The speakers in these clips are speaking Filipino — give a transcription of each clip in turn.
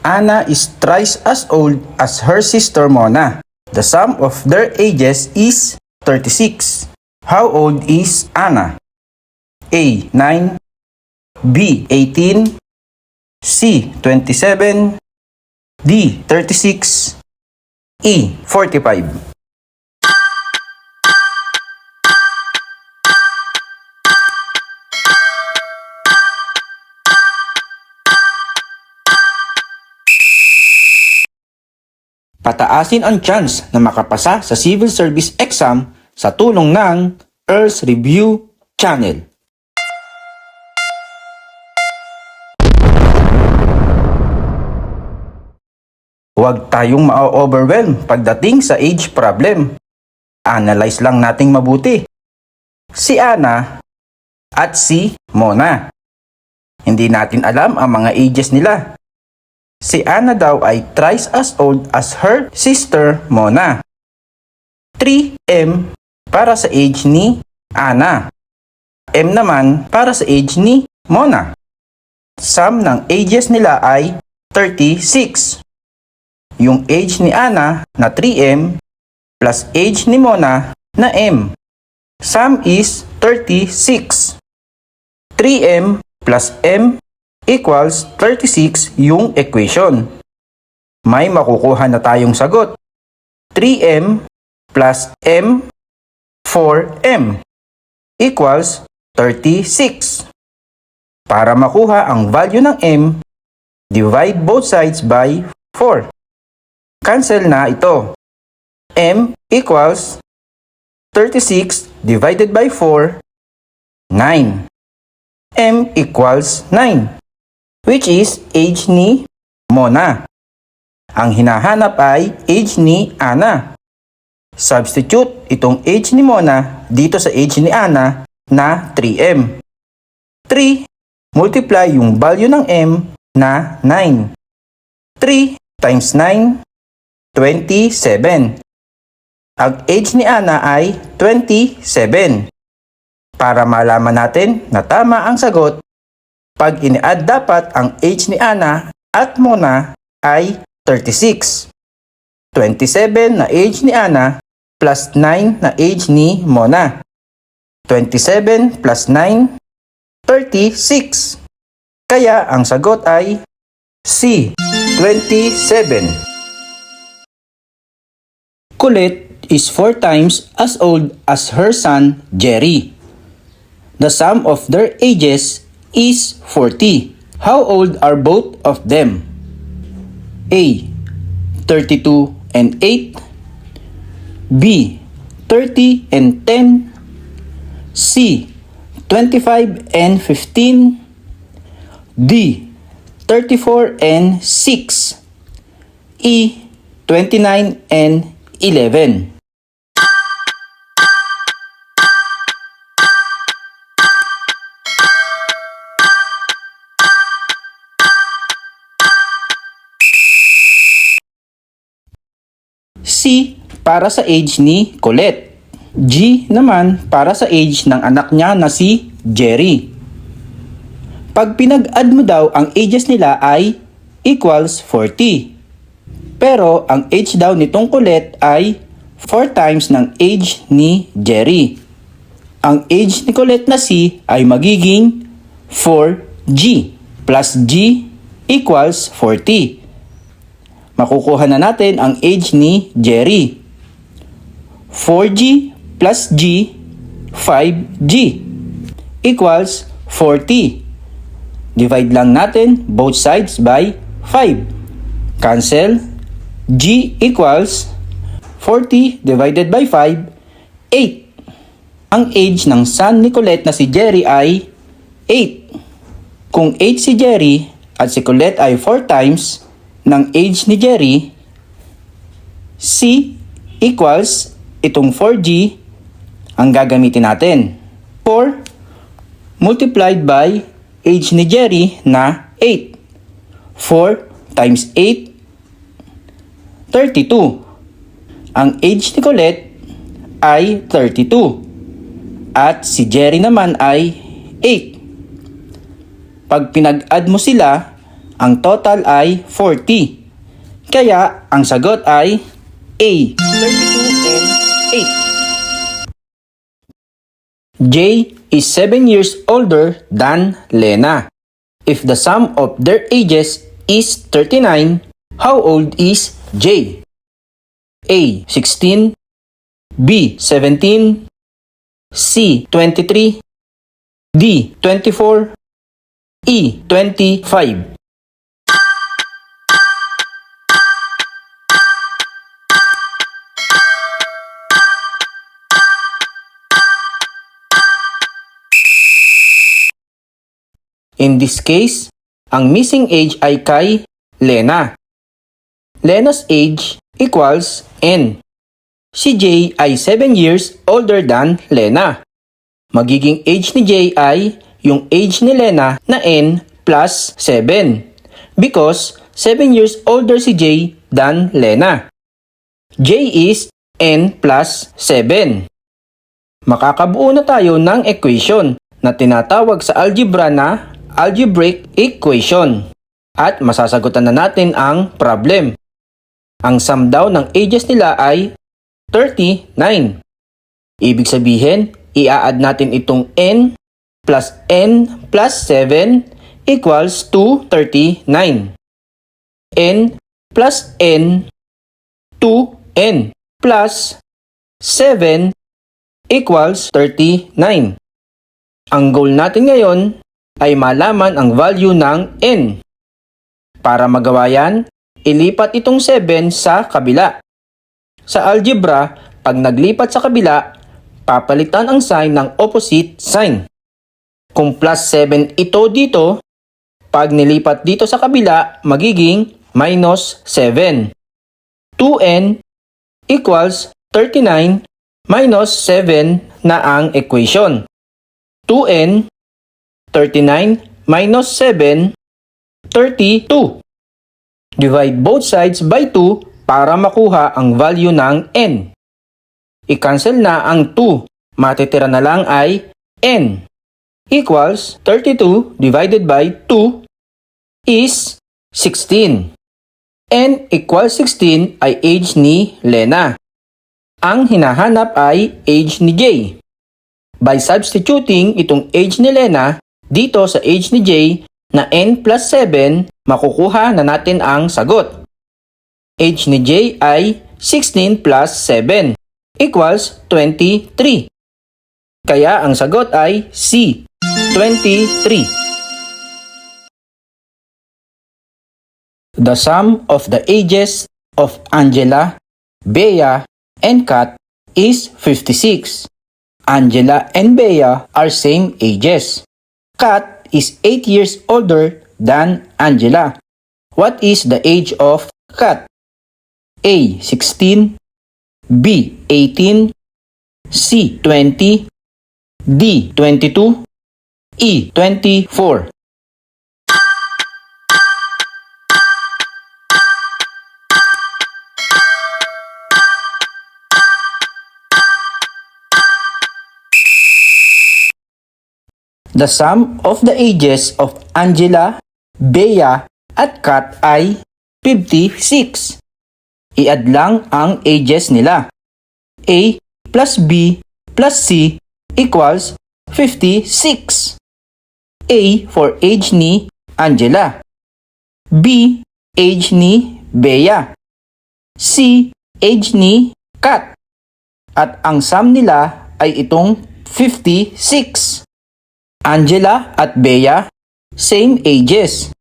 Anna is thrice as old as her sister Mona. The sum of their ages is 36. How old is Anna? A. 9, B. 18, C. 27, D. 36, E. 45. Pataasin ang chance na makapasa sa civil service exam sa tulong ng Earls Review Channel. Huwag tayong ma-overwhelm pagdating sa age problem. Analyze lang nating mabuti. Si Anna at si Mona. Hindi natin alam ang mga ages nila. Si Anna daw ay thrice as old as her sister Mona. 3M para sa age ni Anna. M naman para sa age ni Mona. Sum ng ages nila ay 36. Yung age ni Anna na 3M plus age ni Mona na M. Sum is 36. 3M plus M equals 36 yung equation. May makukuha na tayong sagot. 3M plus M 4M equals 36. Para makuha ang value ng M, divide both sides by 4. Cancel na ito. M equals 36 divided by 4, 9. M equals 9, which is age ni Mona. Ang hinahanap ay age ni Anna. Substitute itong age ni Mona dito sa age ni Anna na 3M. 3 multiply yung value ng M na 9. 3 times 9, 27. Ang age ni Anna ay 27. Para malaman natin na tama ang sagot, pag ini-add dapat ang age ni Anna at Mona ay 36. 27 na age ni Anna plus 9 na age ni Mona. 27 plus 9, 36. Kaya ang sagot ay C, 27. Colette is 4 times as old as her son Jerry. The sum of their ages is 40. How old are both of them? A. 32 and 8, B. 30 and 10, C. 25 and 15, D. 34 and 6, E. 29 and 11. C para sa age ni Colette. G naman para sa age ng anak niya na si Jerry. Pag pinag-add mo daw ang ages nila ay equals 40. Pero ang age daw nitong Colette ay 4 times ng age ni Jerry. Ang age ni Colette na C ay magiging 4G plus G equals 40. Makukuha na natin ang age ni Jerry. 4G plus G, 5G equals 40. Divide lang natin both sides by 5. Cancel. G equals 40 divided by 5, 8. Ang age ng son ni Colette na si Jerry ay 8. Kung 8 si Jerry at si Colette ay 4 times ng age ni Jerry, C equals itong 4G ang gagamitin natin. 4 multiplied by age ni Jerry na 8. 4 times 8, 32. Ang age ni Colette ay 32. At si Jerry naman ay 8. Pag pinag-add mo sila, Ang total ay 40. Kaya ang sagot ay A, 32 and 8. J is 7 years older than Lena. If the sum of their ages is 39, how old is J? A, 16, B, 17, C, 23, D, 24, E, 25. In this case, ang missing age ay kay Lena. Lena's age equals N. Si J ay 7 years older than Lena. Magiging age ni J ay yung age ni Lena na N plus 7. Because 7 years older si J than Lena. J is N plus 7. Makakabuo na tayo ng equation na tinatawag sa algebra na algebraic equation. At masasagutan na natin ang problem. Ang sum daw ng ages nila ay 39. Ibig sabihin, i-add natin itong N plus 7 equals to 39. N plus N 2N plus 7 equals 39. Ang goal natin ngayon ay malaman ang value ng N. Para magawa yan, ilipat itong 7 sa kabila. Sa algebra, pag naglipat sa kabila, papalitan ang sign ng opposite sign. Kung plus 7 ito dito, pag nilipat dito sa kabila, magiging minus 7. 2n equals 39 minus 7 na ang equation. 2n, 39 minus 7, 32. Divide both sides by 2 para makuha ang value ng n. I-cancel na ang 2. Matitira na lang ay n equals 32 divided by 2 is 16. N equals 16 ay age ni Lena. Ang hinahanap ay age ni J. By substituting itong age ni Lena dito sa age ni J na n plus 7, makukuha na natin ang sagot. Age ni J ay 16 plus 7 equals 23. Kaya ang sagot ay C, 23. The sum of the ages of Angela, Bea, and Kat is 56. Angela and Bea are same ages. Kat is 8 years older than Angela. What is the age of Kat? A, 16, B, 18, C, 20, D, 22, E, 24. The sum of the ages of Angela, Bea, at Kat ay 56. I-add lang ang ages nila. A plus B plus C equals 56. A for age ni Angela. B, age ni Bea. C, age ni Kat. At ang sum nila ay itong 56. Angela at Bea, same ages.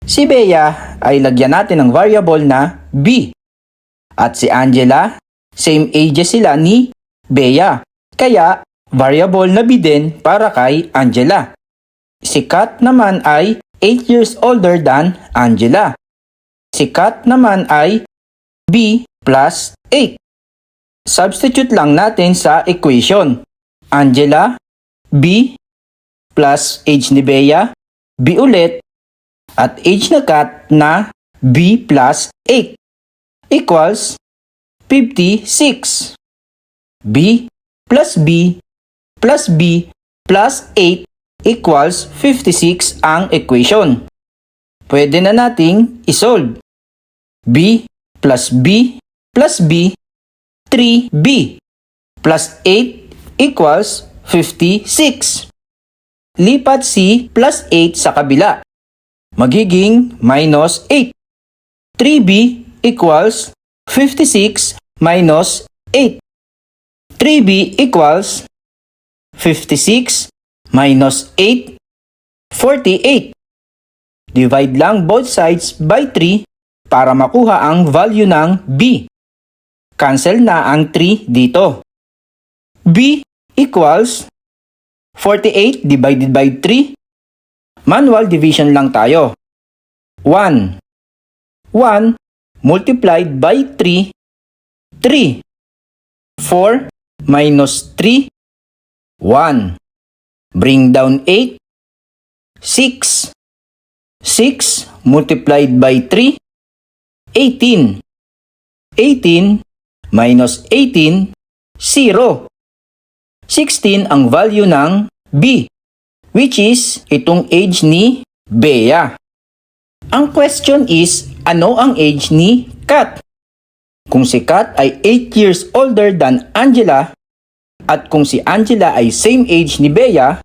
Si Bea ay lagyan natin ng variable na B. At si Angela, same ages sila ni Bea. Kaya, variable na B din para kay Angela. Si Kat naman ay 8 years older than Angela. Si Kat naman ay B plus 8. Substitute lang natin sa equation. Angela, B, plus age ni Bea, B ulit, at age na Kat na B plus 8 equals 56. B plus B plus B plus 8 equals 56 ang equation. pwede na nating isolve. B plus B plus B, 3B plus 8 equals 56. Lipat C plus 8 sa kabila. Magiging minus 8. 3B equals 56 minus 8. 3B equals 56 minus 8, 48. Divide lang both sides by 3 para makuha ang value ng B. Cancel na ang 3 dito. B equals 48 divided by 3. Manual division lang tayo. 1. 1 multiplied by 3, 3. 4 minus 3, 1. Bring down 8, 6. 6 multiplied by 3, 18. 18 minus 18, 0. 16 ang value ng B, which is itong age ni Bea. Ang question is, ano ang age ni Kat? Kung si Kat ay 8 years older than Angela, at kung si Angela ay same age ni Bea,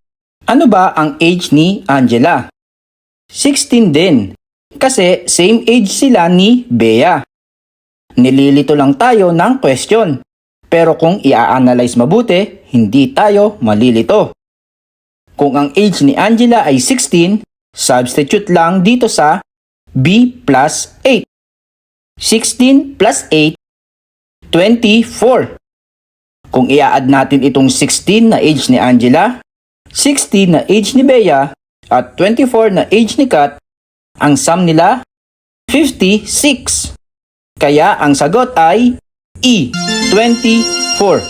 ano ba ang age ni Angela? 16 din, kasi same age sila ni Bea. Nililito lang tayo ng question, pero kung i-analyze mabuti, hindi tayo malilito. Kung ang age ni Angela ay 16, substitute lang dito sa B plus 8. 16 plus 8, 24. Kung i-add natin itong 16 na age ni Angela, 16 na age ni Bea, at 24 na age ni Kat, ang sum nila, 56. Kaya ang sagot ay E, 24.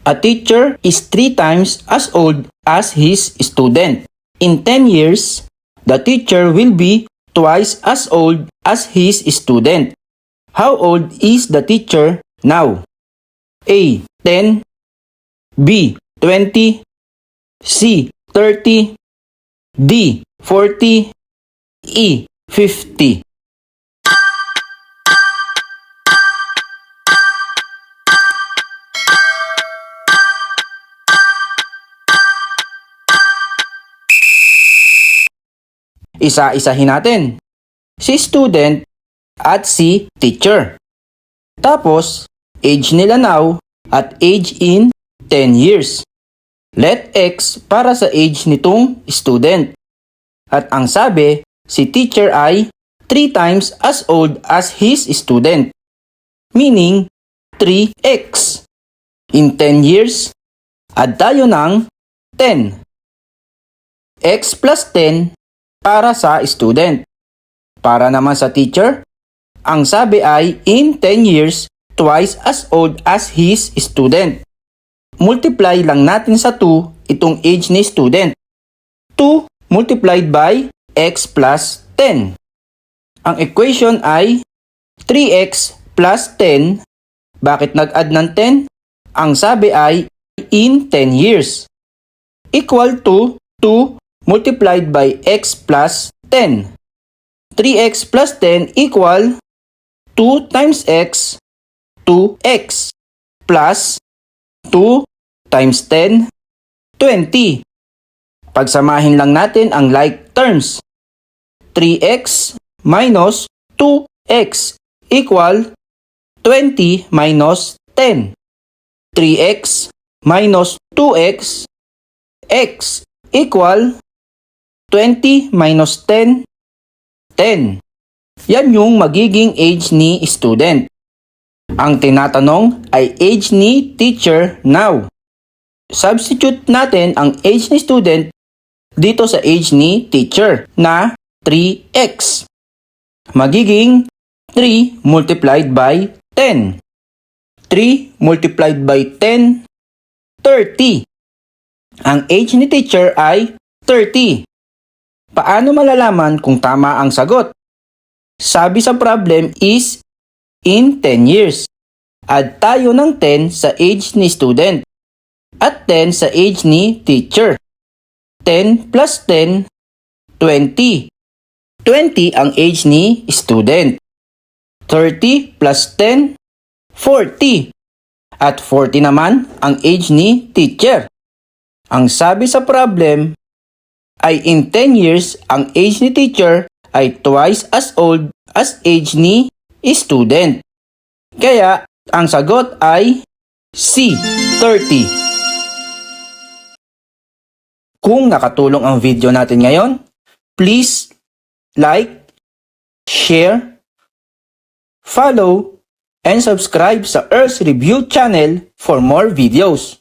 A teacher is 3 times as old as his student. In 10 years, the teacher will be twice as old as his student. How old is the teacher now? A, 10. B, 20. C, 30. D, 40. E, 50. Isa-isahin natin. Si student at si teacher. Tapos, age nila now at age in 10 years. Let X para sa age nitong student. At ang sabi, si teacher ay 3 times as old as his student. Meaning, 3X. In 10 years, add tayo ng 10. X plus 10 para sa student. Para naman sa teacher, ang sabi ay in 10 years, twice as old as his student. Multiply lang natin sa 2 itong age ni student. 2 multiplied by x plus 10. Ang equation ay 3x plus 10. Bakit nag-add ng 10? Ang sabi ay in 10 years. Equal to 2 multiplied by x plus 10. 3x plus 10 equal 2 times x, 2x, plus 2 times 10, 20. Pagsamahin lang natin ang like terms. 3x minus 2x equal 20 minus 10. 3x minus 2x, x equal 20 minus 10, 10. Yan yung magiging age ni student. Ang tinatanong ay age ni teacher now. Substitute natin ang age ni student dito sa age ni teacher na 3x. Magiging 3 multiplied by 10. 3 multiplied by 10, 30. Ang age ni teacher ay 30. Paano malalaman kung tama ang sagot? Sabi sa problem is in 10 years. Add tayo ng 10 sa age ni student at 10 sa age ni teacher. 10 plus 10, 20. 20 ang age ni student. 30 plus 10, 40. At 40 naman ang age ni teacher. Ang sabi sa problem ay in 10 years, ang age ni teacher ay twice as old as age ni student. Kaya, ang sagot ay C, 30. Kung nakatulong ang video natin ngayon, please like, share, follow, and subscribe sa Earth Review channel for more videos.